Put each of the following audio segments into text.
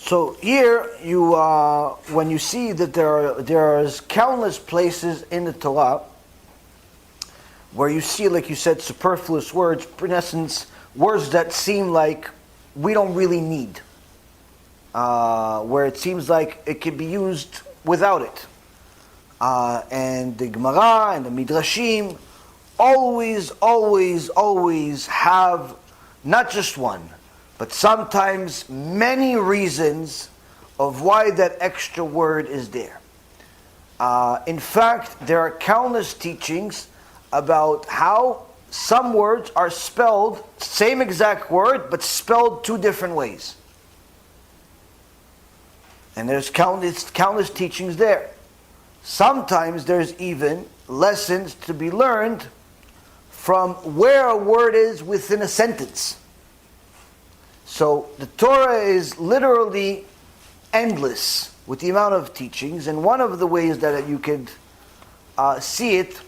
So here, when you see that there are countless places in the Torah where you see, like you said, superfluous words, in essence, words that seem like we don't really need, where it seems like it can be used without it. And the Gemara and the Midrashim always have not just one, but sometimes many reasons of why that extra word is there. In fact, there are countless teachings about how some words are spelled, same exact word, but spelled two different ways. And there's countless teachings there. Sometimes there's even lessons to be learned from where a word is within a sentence. So the Torah is literally endless with the amount of teachings, and one of the ways that you could see it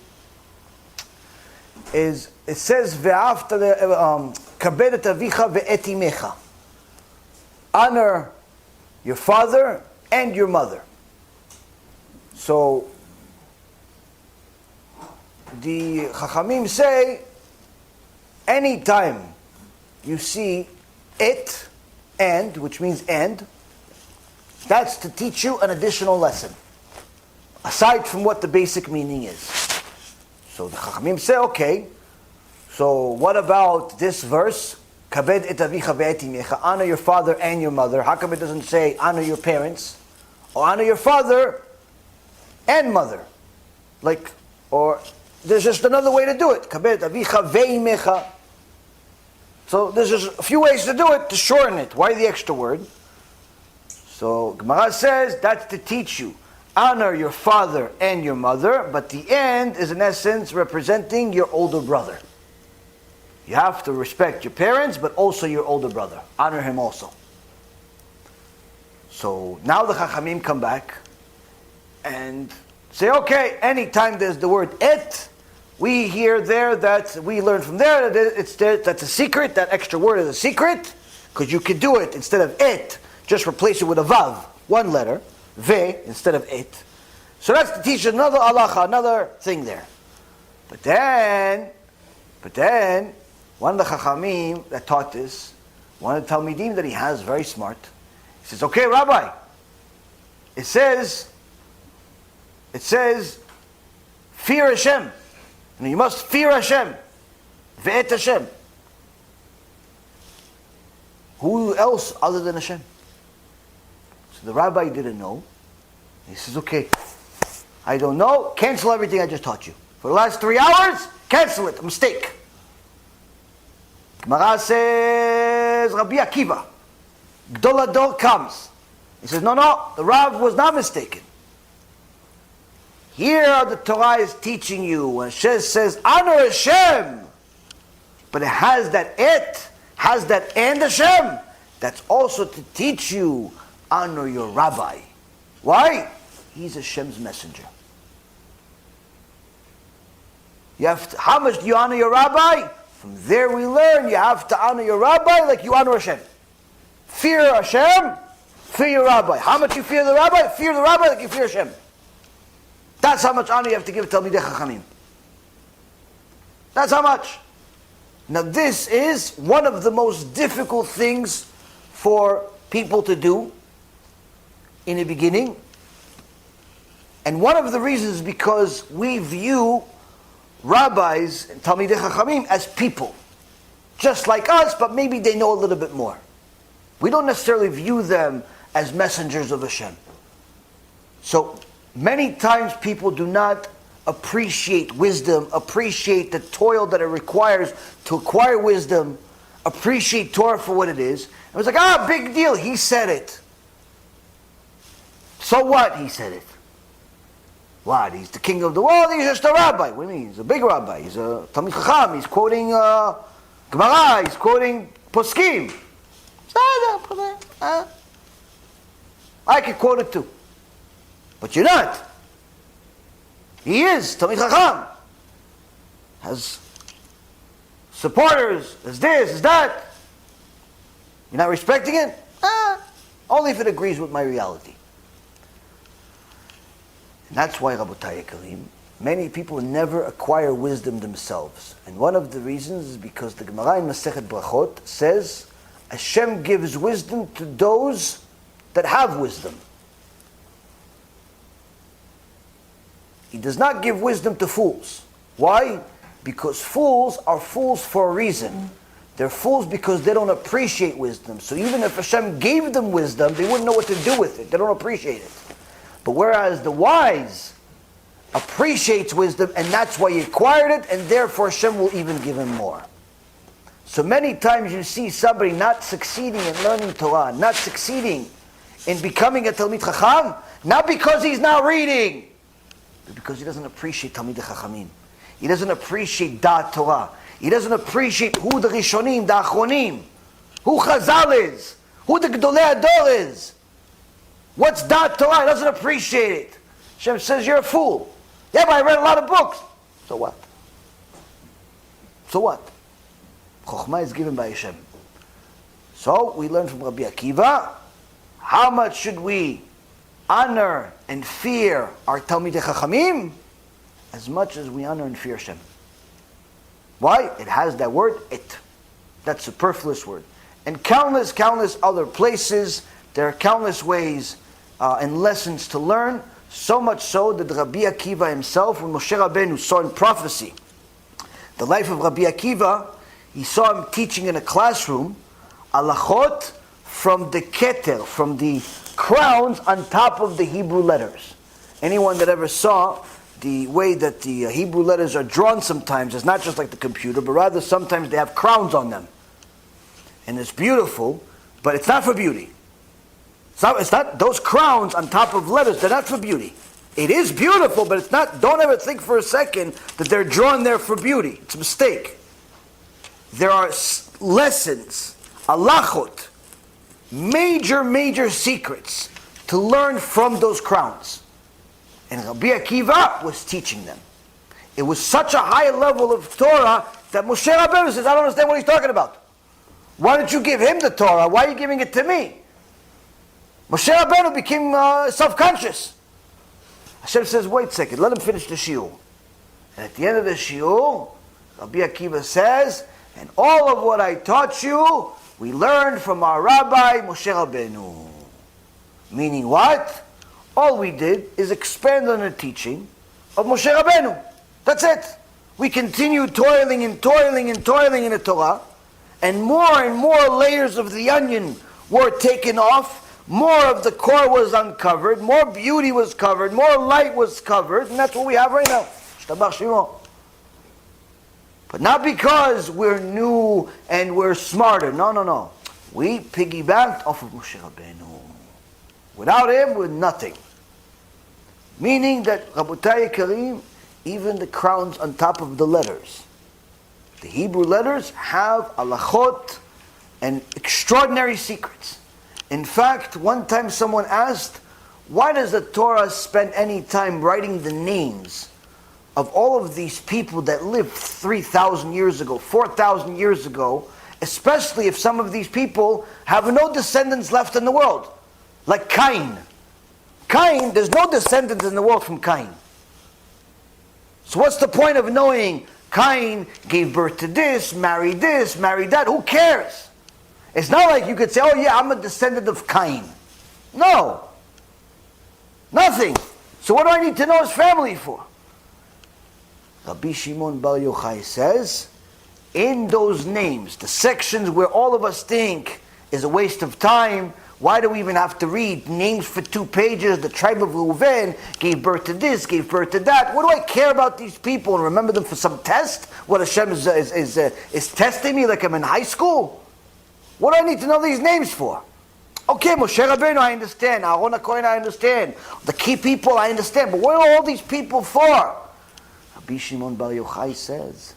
is, it says, kabed et avicha ve'et imecha. Honor your father and your mother. So the Chachamim say, anytime you see it, and, which means and, that's to teach you an additional lesson, aside from what the basic meaning is. So the Chachamim say, okay, so what about this verse? Kabed et avicha ve'et imecha, honor your father and your mother. How come it doesn't say honor your parents? Or honor your father and mother? Like, or there's just another way to do it. Kabed et avicha ve'imecha. So there's just a few ways to do it, to shorten it. Why the extra word? So Gemara says that's to teach you. Honor your father and your mother, but the end is in essence representing your older brother. You have to respect your parents, but also your older brother. Honor him also. So now the Chachamim come back and say, okay, anytime there's the word et, we hear there that we learn from there that that's a secret, that extra word is a secret, because you can do it instead of et, just replace it with a vav, one letter, ve, instead of et. So that's to teach another halacha, another thing there. But then, one of the Chachamim that taught this, one of the Talmidim that he has, very smart, he says, okay, Rabbi, it says, fear Hashem. And you must fear Hashem. Ve'et Hashem. Who else other than Hashem? So the rabbi didn't know. He says, okay, I don't know. Cancel everything I just taught you. For the last 3 hours, cancel it. A mistake. Gemara says, Rabbi Akiva, Gdol Hador comes. He says, no, the Rav was not mistaken. Here the Torah is teaching you, when Hashem says, honor Hashem, but it has that et, has that and Hashem, that's also to teach you, honor your rabbi. Why? He's Hashem's messenger. You have to, how much do you honor your rabbi? From there we learn you have to honor your rabbi like you honor Hashem. Fear Hashem, fear your rabbi. How much you fear the rabbi? Fear the rabbi like you fear Hashem. That's how much honor you have to give Talmidei Chachamim. That's how much. Now this is one of the most difficult things for people to do in the beginning. And one of the reasons is because we view rabbis and Talmidei Chachamim as people. Just like us, but maybe they know a little bit more. We don't necessarily view them as messengers of Hashem. So many times people do not appreciate wisdom, appreciate the toil that it requires to acquire wisdom, appreciate Torah for what it is. And it was like, big deal, he said it. So what, he said it? What, he's the king of the world, he's just a rabbi. What do you mean? He's a big rabbi, he's a Talmid Chacham, he's quoting Gemara, he's quoting Poskim. I can quote it too. But you're not. He is Talmid Chacham. Has supporters, has this, has that. You're not respecting it? Only if it agrees with my reality. And that's why, Rabotai Yekarim, many people never acquire wisdom themselves. And one of the reasons is because the Gemara in Masechet Brachot says, Hashem gives wisdom to those that have wisdom. He does not give wisdom to fools. Why? Because fools are fools for a reason. They're fools because they don't appreciate wisdom. So even if Hashem gave them wisdom, they wouldn't know what to do with it. They don't appreciate it. But whereas the wise appreciates wisdom, and that's why he acquired it, and therefore Hashem will even give him more. So many times you see somebody not succeeding in learning Torah, not succeeding in becoming a Talmid Chacham, not because he's not reading, but because he doesn't appreciate Talmid Chachamim. He doesn't appreciate Da'at Torah. He doesn't appreciate who the Rishonim, the Achronim, who Chazal is, who the Gdolei Ador is. What's Da'at Torah? He doesn't appreciate it. Hashem says, you're a fool. Yeah, but I read a lot of books. So what? So what? Chokhmah is given by Hashem. So we learn from Rabbi Akiva, how much should we honor and fear our Talmidei Chachamim? As much as we honor and fear Hashem. Why? It has that word, it. That superfluous word. And countless other places, there are countless ways and lessons to learn. So much so that Rabbi Akiva himself, when Moshe Rabbeinu saw in prophecy the life of Rabbi Akiva, he saw him teaching in a classroom, halachot from the keter, from the crowns on top of the Hebrew letters. Anyone that ever saw the way that the Hebrew letters are drawn sometimes, it's not just like the computer, but rather sometimes they have crowns on them. And it's beautiful, but it's not for beauty. It's not those crowns on top of letters, they're not for beauty. It is beautiful, but it's not, don't ever think for a second that they're drawn there for beauty. It's a mistake. There are lessons, halachot, major secrets to learn from those crowns. And Rabbi Akiva was teaching them. It was such a high level of Torah that Moshe Rabbeinu says, I don't understand what he's talking about. Why don't you give him the Torah? Why are you giving it to me? Moshe Rabbeinu became self-conscious. Hashem says, wait a second, let him finish the shiur. And at the end of the shiur, Rabbi Akiva says, and all of what I taught you, we learned from our Rabbi Moshe Rabbeinu. Meaning what? All we did is expand on the teaching of Moshe Rabbeinu. That's it. We continued toiling in the Torah, and more layers of the onion were taken off, more of the core was uncovered, more beauty was covered, more light was covered, and that's what we have right now. Shtabach Shimo. But not because we're new and we're smarter. No. We piggybacked off of Moshe Rabbeinu. Without him, we're nothing. Meaning that, Rabotai Yekarim, even the crowns on top of the letters, the Hebrew letters have halachot and extraordinary secrets. In fact, one time someone asked, why does the Torah spend any time writing the names of all of these people that lived 3,000 years ago, 4,000 years ago, especially if some of these people have no descendants left in the world, like Cain. Cain, there's no descendants in the world from Cain. So what's the point of knowing Cain gave birth to this, married that? Who cares? It's not like you could say, oh yeah, I'm a descendant of Cain. No. Nothing. So what do I need to know his family for? Rabbi Shimon Bar Yochai says, in those names, the sections where all of us think is a waste of time, why do we even have to read names for 2 pages? The tribe of Reuven gave birth to this, gave birth to that. What do I care about these people and remember them for some test? What Hashem is testing me like I'm in high school? What do I need to know these names for? Okay, Moshe Rabbeinu, I understand. Aaron HaKohen, I understand. The key people, I understand. But what are all these people for? Rabbi Shimon Bar Yochai says,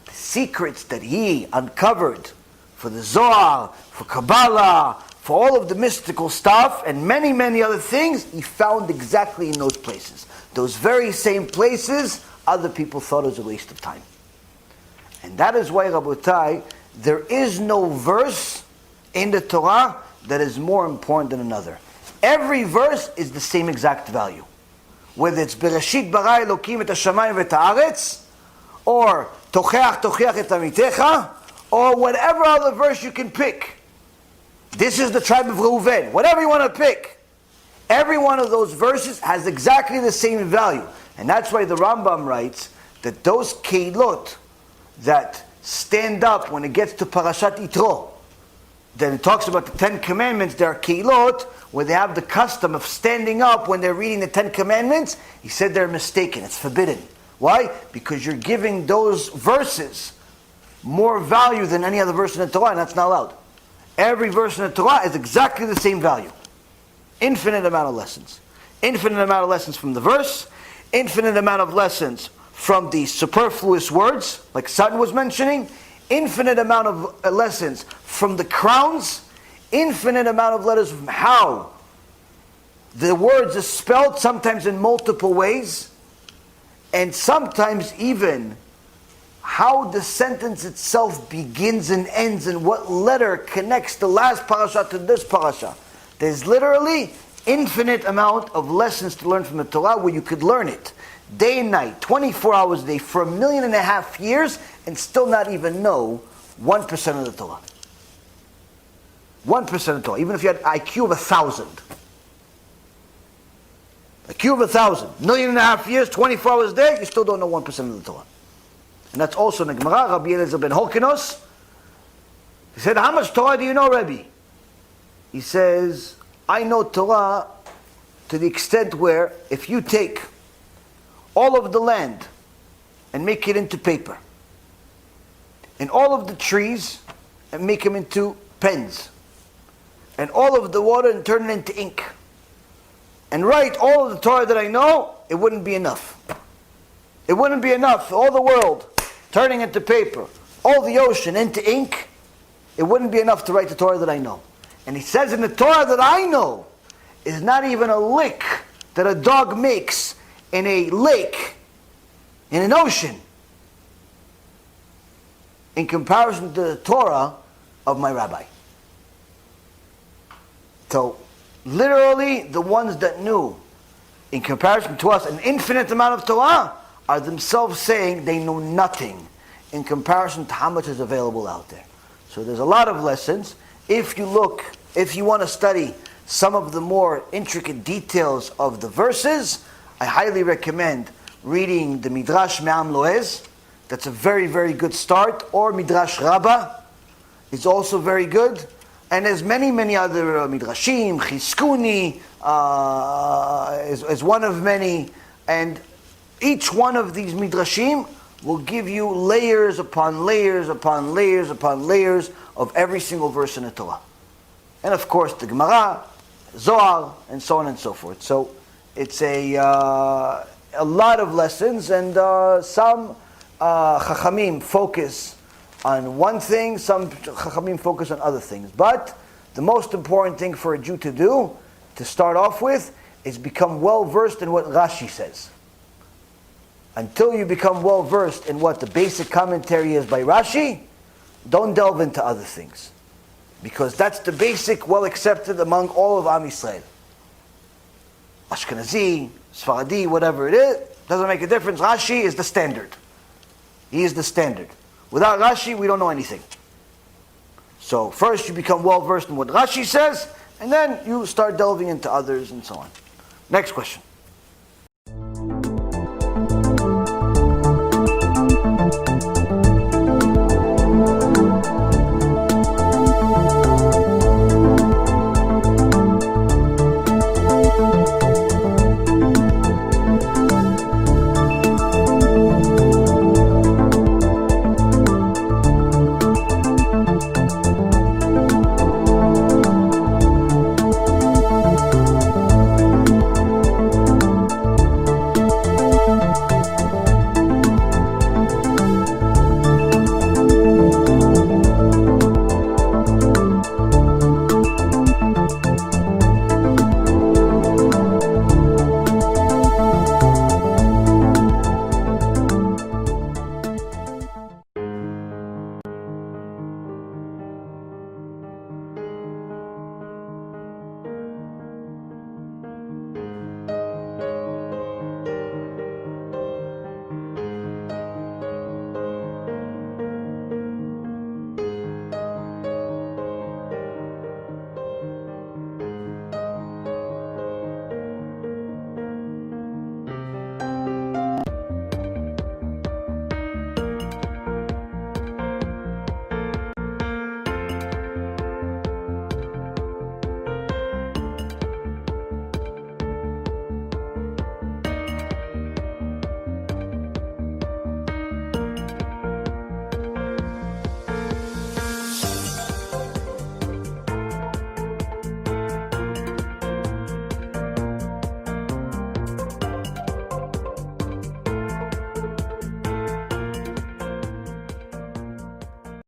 the secrets that he uncovered for the Zohar, for Kabbalah, for all of the mystical stuff, and many other things, he found exactly in those places. Those very same places, other people thought it was a waste of time. And that is why, Rabotai, there is no verse in the Torah that is more important than another. Every verse is the same exact value. Whether it's Bereshit bara Elokim et hashamayim v'et haaretz, or Tocheach tocheach et amitecha, or whatever other verse you can pick. This is the tribe of Reuven. Whatever you want to pick. Every one of those verses has exactly the same value. And that's why the Rambam writes that those keilot that stand up when it gets to Parashat Yitro, then it talks about the 10 Commandments. There are keilot where they have the custom of standing up when they're reading the 10 Commandments. He said they're mistaken. It's forbidden. Why? Because you're giving those verses more value than any other verse in the Torah, and that's not allowed. Every verse in the Torah is exactly the same value. Infinite amount of lessons. Infinite amount of lessons from the verse. Infinite amount of lessons from the superfluous words, like Sutton was mentioning. Infinite amount of lessons from the crowns. Infinite amount of letters from how the words are spelled, sometimes in multiple ways. And sometimes even how the sentence itself begins and ends and what letter connects the last parasha to this parasha. There's literally infinite amount of lessons to learn from the Torah where you could learn it day and night, 24 hours a day for 1.5 million years and still not even know 1% of the Torah. 1% of the Torah, even if you had IQ of 1,000. IQ of 1,000. 1.5 million years, 24 hours a day, you still don't know 1% of the Torah. And that's also in the Gemara. Rabbi Eliezer ben Horkinos, he said, how much Torah do you know, Rabbi? He says, I know Torah to the extent where if you take all of the land and make it into paper, and all of the trees and make them into pens, and all of the water and turn it into ink, and write all of the Torah that I know, it wouldn't be enough. It wouldn't be enough. All the world turning into paper, all the ocean into ink, it wouldn't be enough to write the Torah that I know. And he says in the Torah that I know is not even a lick that a dog makes in a lake, in an ocean, in comparison to the Torah of my rabbi. So, literally, the ones that knew, in comparison to us, an infinite amount of Torah, are themselves saying they know nothing in comparison to how much is available out there. So there's a lot of lessons. If you want to study some of the more intricate details of the verses, I highly recommend reading the Midrash Me'am Loez. That's a very, very good start. Or Midrash Rabbah is also very good. And there's many, many other Midrashim. Chizkuni is one of many. And each one of these Midrashim will give you layers upon layers upon layers upon layers of every single verse in the Torah. And of course the Gemara, Zohar, and so on and so forth. So it's a lot of lessons, and some Chachamim focus on one thing, some Chachamim focus on other things. But the most important thing for a Jew to do, to start off with, is become well versed in what Rashi says. Until you become well versed in what the basic commentary is by Rashi, don't delve into other things. Because that's the basic, well accepted among all of Am Yisrael. Ashkenazi, Sfaradi, whatever it is, doesn't make a difference. Rashi is the standard. He is the standard. Without Rashi, we don't know anything. So first you become well versed in what Rashi says, and then you start delving into others and so on. Next question.